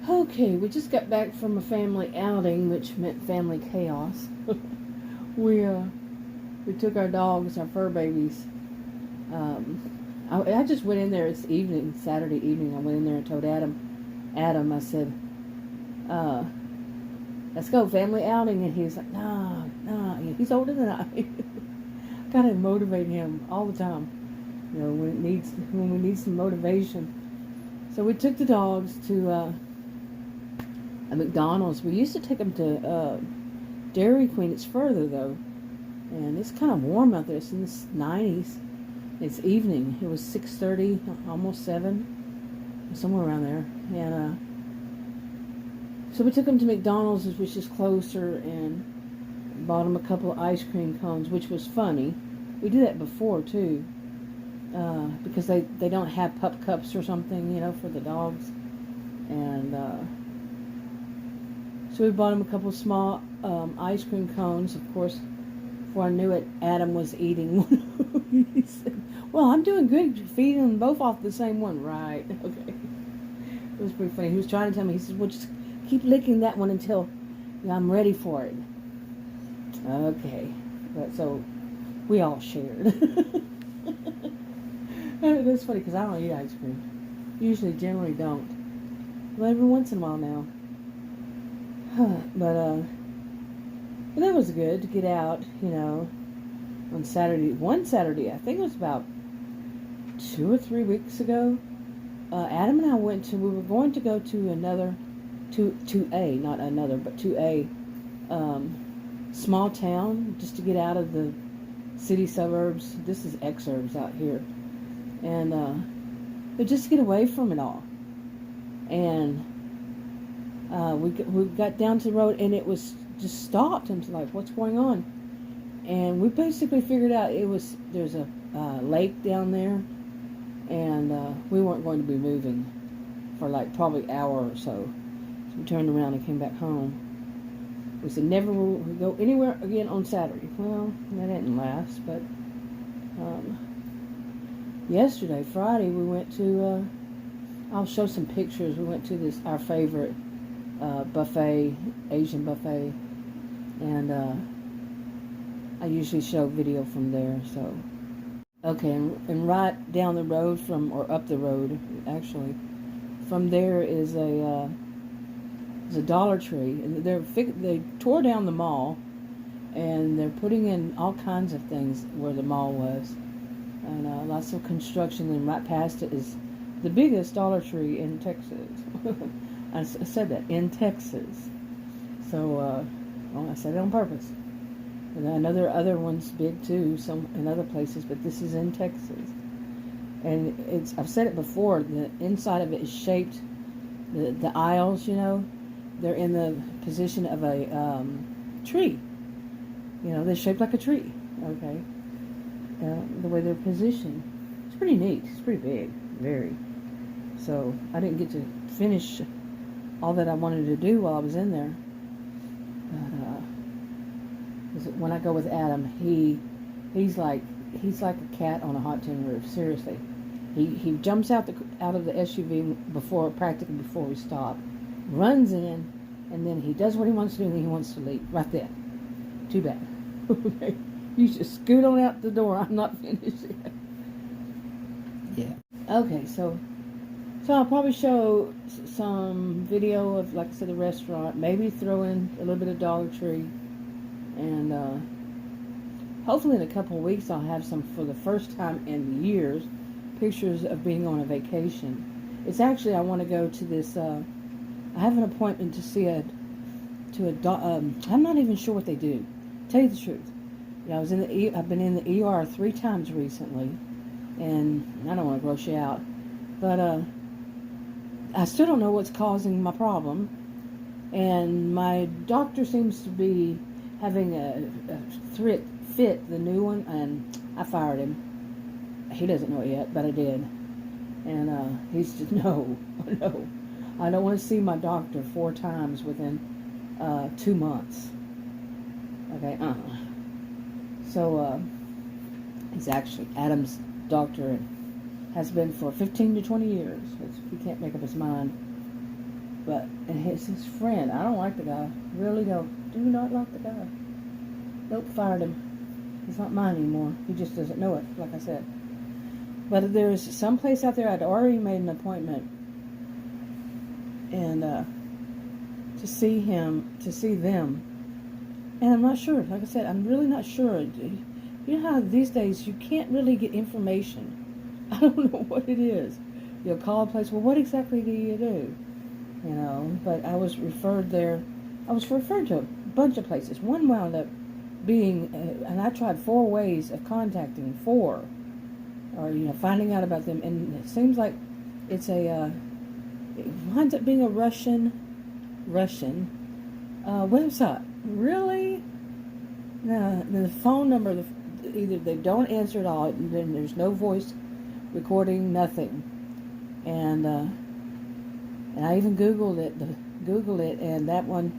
Okay, we just got back from a family outing, which meant family chaos. we uh, we took our dogs, our fur babies. I just went in there. It's evening, Saturday evening. I went in there and told Adam, I said, uh, "Let's go family outing," and he's like, "Nah, nah." He's older than I. Gotta motivate him all the time. You know, when we need some motivation. So we took the dogs to a McDonald's. We used to take them to Dairy Queen. It's further though, and it's kind of warm out there. It's in the 90s. It's evening. It was 6:30, almost 7, somewhere around there. And so we took them to McDonald's, which is closer, and bought them a couple of ice cream cones, which was funny. We did that before too, because they don't have pup cups or something, you know, for the dogs. And so we bought them a couple of small ice cream cones. Of course, before I knew it, Adam was eating one. He said, "Well, I'm doing good feeding them both off the same one." Right. Okay. It was pretty funny. He was trying to tell me, he said, "Well, just keep licking that one until I'm ready for it." Okay. But so we all shared. That's funny because I don't eat ice cream. Usually, generally don't. But every once in a while now. But that was good to get out, you know, on Saturday. One Saturday, I think it was about 2 or 3 weeks ago. Adam and I we were going to go to a small town just to get out of the city suburbs. This is exurbs out here. And, but just to get away from it all. And, we got down to the road and it was just stopped. And was like, what's going on? And we basically figured out there's a lake down there, and we weren't going to be moving for like probably an hour or so. So we turned around and came back home. We said never will we go anywhere again on Saturday. Well, that didn't last, but yesterday, Friday, we went to. I'll show some pictures. We went to our favorite buffet, Asian buffet, and I usually show video from there. So, okay, and right down the road or up the road, actually, from there is a Dollar Tree, and they tore down the mall, and they're putting in all kinds of things where the mall was, and lots of construction. And right past it is the biggest Dollar Tree in Texas. I said that, in Texas. So, I said it on purpose. And I know there are other ones big too, some in other places, but this is in Texas. And I've said it before, the inside of it is shaped, the aisles, you know, they're in the position of a tree. You know, they're shaped like a tree, okay? The way they're positioned. It's pretty neat. It's pretty big, very. So I didn't get to finish all that I wanted to do while I was in there. But when I go with Adam, he's like a cat on a hot tin roof. Seriously, he jumps out of the SUV practically before we stop, runs in, and then he does what he wants to do, and then he wants to leave right there. Too bad. Okay, you just scoot on out the door. I'm not finished yet. Yeah. Okay, so I'll probably show some video of, like I said, the restaurant. Maybe throw in a little bit of Dollar Tree. And hopefully in a couple of weeks I'll have some, for the first time in years, pictures of being on a vacation. It's actually, I want to go to this, I have an appointment to see I'm not even sure what they do. Tell you the truth. You know, I've been in the ER 3 times recently, and I don't want to gross you out, but I still don't know what's causing my problem, and my doctor seems to be having a fit, the new one, and I fired him. He doesn't know it yet, but I did. And he's just, no, I don't want to see my doctor 4 times within 2 months. Okay, So, he's actually Adam's doctor, has been for 15 to 20 years. He can't make up his mind. But, and his friend, I don't like the guy. Really don't. Do not like the guy. Nope, fired him. He's not mine anymore. He just doesn't know it, like I said. But there's some place out there I'd already made an appointment. And to see them. And I'm not sure. Like I said, I'm really not sure. You know how these days you can't really get information. I don't know what it is. You'll call a place, well, what exactly do you do? You know, but I was referred there. I was referred to a bunch of places. One wound up being, and I tried 4 ways of contacting 4, or, you know, finding out about them. And it seems like it's it winds up being a Russian website. Really? No, the phone number, either they don't answer at all, then there's no voice recording, nothing. And I even Googled it, and that one,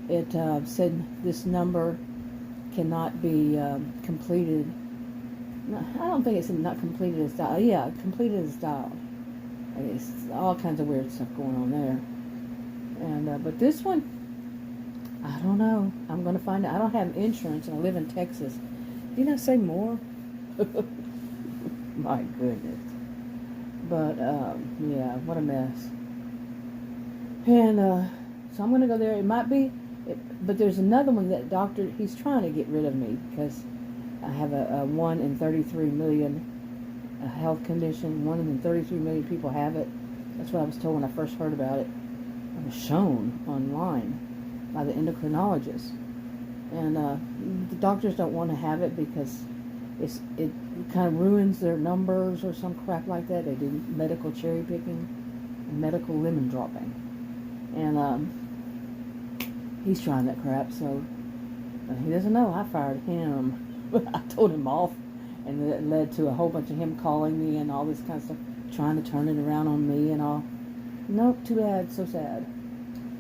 it said this number cannot be completed. No, I don't think it's not completed as dialed. Yeah, completed as dialed. It's all kinds of weird stuff going on there. And but this one, I don't know. I'm going to find out. I don't have insurance, and I live in Texas. Didn't I say more? My goodness. But, yeah, what a mess. And so I'm going to go there. It might be, but there's another one that doctor, he's trying to get rid of me because I have a 1 in 33 million health condition. 1 in 33 million people have it. That's what I was told when I first heard about it. I was shown online by the endocrinologist. And the doctors don't want to have it because it kind of ruins their numbers or some crap like that. They do medical cherry picking and medical lemon dropping. And he's trying that crap, so he doesn't know. I fired him. I told him off, and it led to a whole bunch of him calling me and all this kind of stuff, trying to turn it around on me and all. Nope, too bad, so sad.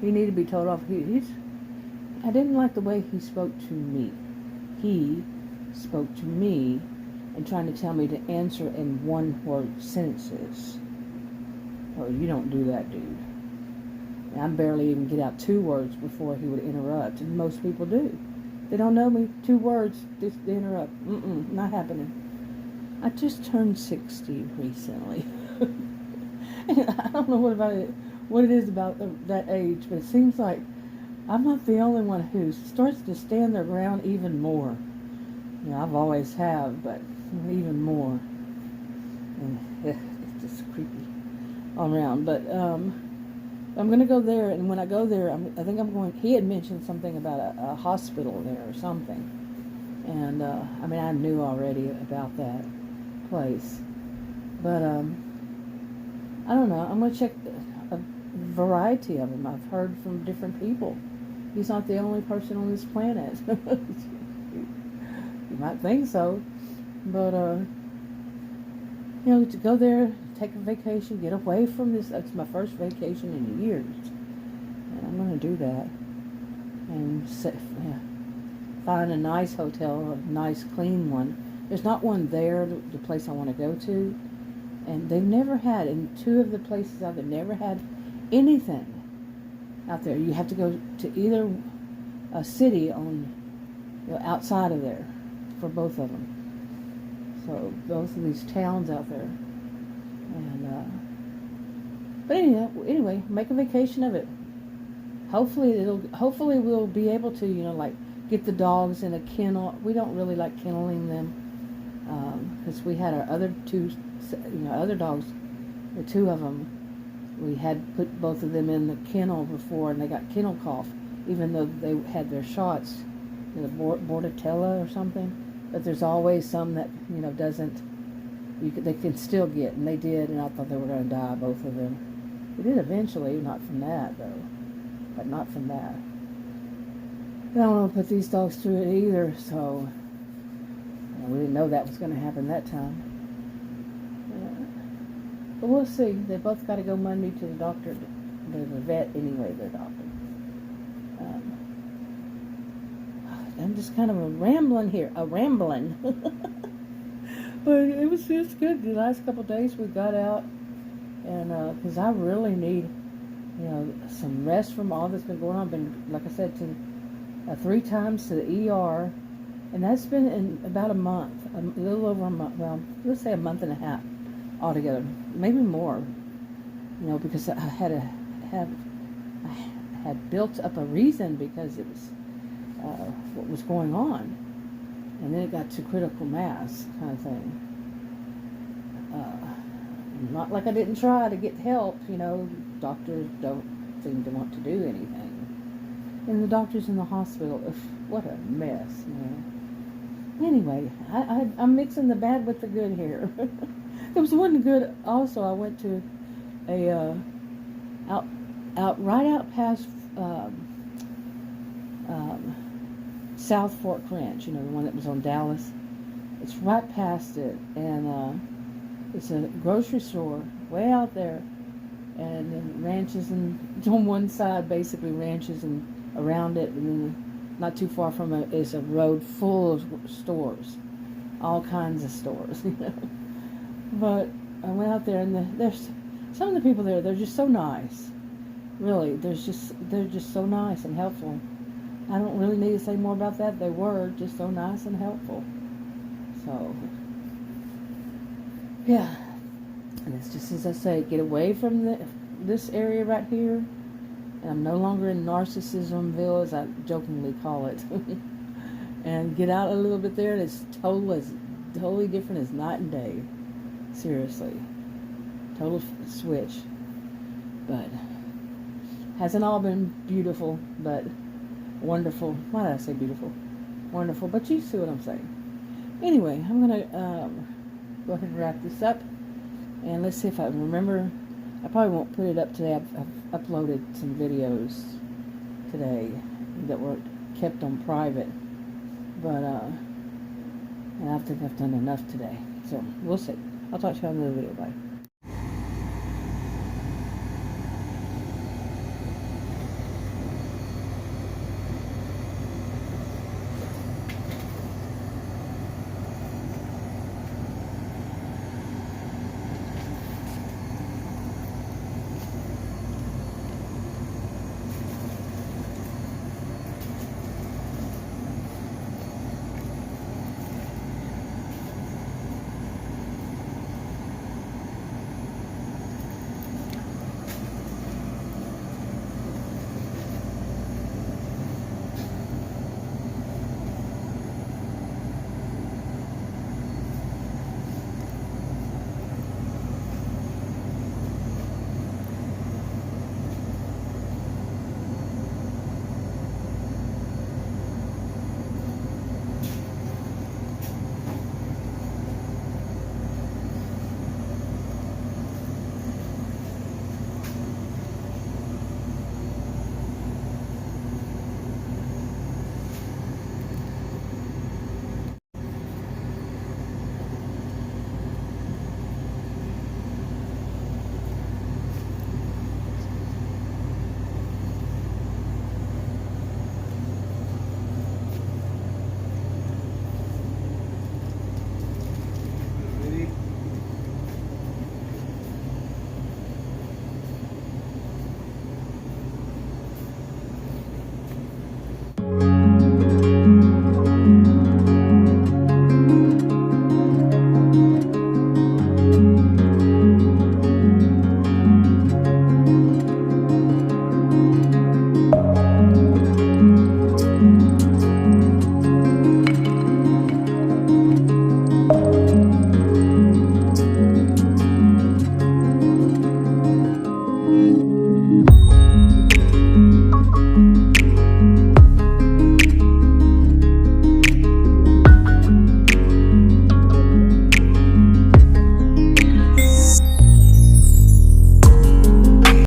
He needed to be told off. I didn't like the way he spoke to me. He spoke to me and trying to tell me to answer in one-word sentences. Oh, you don't do that, dude. And I barely even get out 2 words before he would interrupt, and most people do. They don't know me. 2 words, just interrupt. Not happening. I just turned 60 recently. And I don't know what it is about that age, but it seems like I'm not the only one who starts to stand their ground even more. You know, I've always have, but even more. And it's just creepy all around. But I'm going to go there, and when I go there, I think I'm going. He had mentioned something about a hospital there or something, and I mean, I knew already about that place, but I don't know. I'm going to check a variety of them. I've heard from different people. He's not the only person on this planet. You might think so, but you know, to go there, take a vacation, get away from this. That's my first vacation in years, and I'm going to do that and find a nice hotel, a nice clean one. There's not one there, the place I want to go to, and they've never had, in 2 of the places I've been, never had anything out there. You have to go to either a city outside of there for both of them. So both of these towns out there, and but anyway, make a vacation of it. Hopefully we'll be able to, you know, like get the dogs in a kennel. We don't really like kenneling them because we had our other 2, you know, other dogs, the 2 of them. We had put both of them in the kennel before, and they got kennel cough, even though they had their shots, you know, Bordetella or something. But there's always some that, you know, doesn't. They can still get, and they did, and I thought they were going to die, both of them. They did eventually, not from that though, but not from that. I don't want to put these dogs through it either, so we didn't know that was going to happen that time. But we'll see. They both got to go Monday to the doctor, the vet anyway, their doctor. I'm just kind of rambling here. But it was just good. The last couple of days we got out, and because I really need some rest from all that's been going on. Been, like I said, to 3 times to the ER, and that's been in about a month, a little over a month. Well, let's say a month and a half altogether, maybe more. Because I had built up a reason because it was what was going on, and then it got to critical mass kind of thing. Not like I didn't try to get help. Doctors don't seem to want to do anything, and the doctors in the hospital, what a mess, Anyway, I'm mixing the bad with the good here. There was one good also. I went to a right out past South Fork Ranch, the one that was on Dallas. It's right past it, and it's a grocery store way out there, and then ranches, and on one side basically ranches, and around it, and then not too far from it is a road full of stores, all kinds of stores. But I went out there, and there's some of the people there. They're just so nice. Really, they're just so nice and helpful. I don't really need to say more about that. They were just so nice and helpful. So, yeah. And it's just as I say, get away from this area right here. And I'm no longer in Narcissismville, as I jokingly call it. And get out a little bit there, and it's totally different as night and day. Seriously. Total switch. But hasn't all been beautiful, but wonderful. Why did I say beautiful? Wonderful, but you see what I'm saying. Anyway, I'm going to go ahead and wrap this up. And let's see if I remember. I probably won't put it up today. I've uploaded some videos today that were kept on private. But and I think I've done enough today. So we'll see. I'll talk to you on another video. Bye.